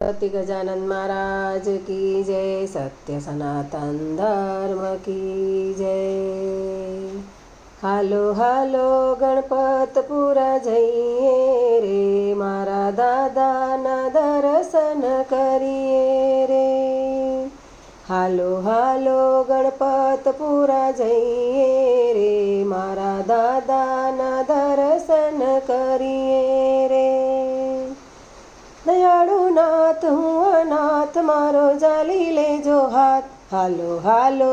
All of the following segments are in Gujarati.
सत्य गजानन महाराज की जय। सत्य सनातन धर्म की जय। हालो हालो गणपतपुरा जઈએ रे, मारा दादाना दर्शन કરીએ રે। હાલો હાલો ગણપતપુરા જઈએ રે, મારા દાદાના દર્શન કરીએ રે। દયાળુ નાથ હું અનાથ, મારો જાલી લેજો હાથ। હાલો હાલો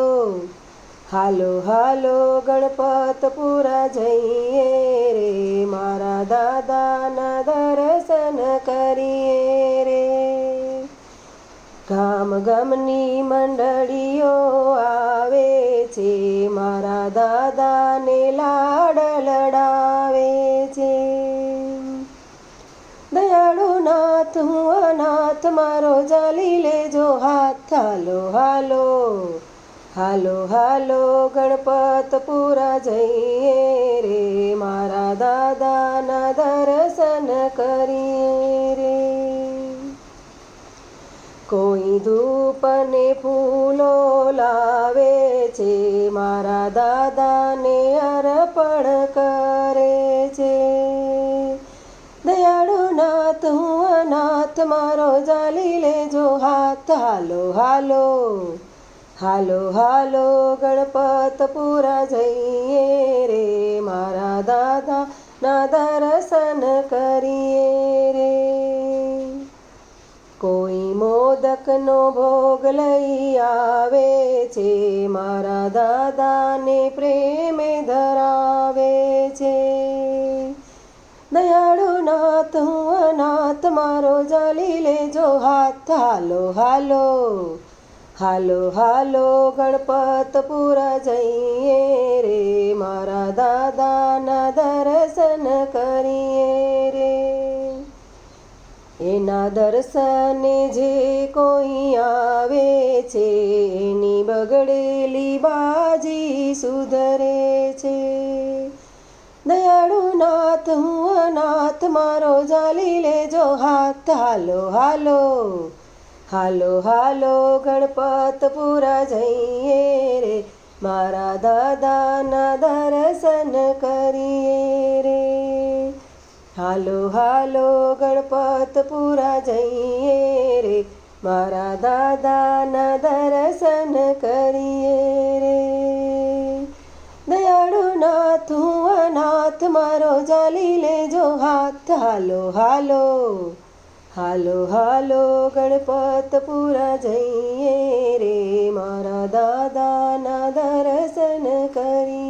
હાલો હાલો ગણપતપુરા જઈએ રે, મારા દાદાના દર્શન કરીએ રે। ગામ ગામની મંડળીઓ આવે છે, મારા દાદાને લાડ લડાવે છે। દયાળુ નાથ હું અનાથ, મારો જાલી લેજો હાથ। હાલો હાલો હાલો હાલો ગણપતપુરા જઈએ રે, મારા દાદાના દર્શન કરીએ રે। કોઈ ધૂપ ને ફૂલો લાવે છે, મારા દાદાને અર્પણ કરે છે। દયાળુ નાથ હું અનાથ, મારો જાલી લેજો હાથ। હાલો હાલો હાલો હાલો ગણપતપુરા જઈએ રે, મારા દાદાના દર્શન કરીએ રે। કોઈ મોદકનો ભોગ લઈ આવે છે, મારા દાદાને પ્રેમે ધરાવે છે। દયાળુ નાથ હું અનાથ, મારો જાલી લેજો હાથ। હાલો હાલો હાલો હાલો ગણપતપુરા જઈએ રે, મારા દાદાના દર્શન કરીએ રે। એના દર્શને જે કોઈ આવે છે, એની બગડેલી બાજી સુધરે છે। દયાળુ નાથ હું અનાથ, મારો જાલી લેજો હાથ। હાલો હાલો હાલો હાલો ગણપતપુરા જઈએ રે, મારા દાદાના દર્શન કરીએ રે। હાલો હાલો ગણપતપુરા જઈએ રે, મારા દાદાના દર્શન કરીએ રે। દયાળુ નાથ હું અનાથ, મારો જાલી લેજો હાથ। હાલો હાલો હાલો હાલો ગણપતપુરા જઈએ રે, મારા દાદાના દર્શન કરીએ।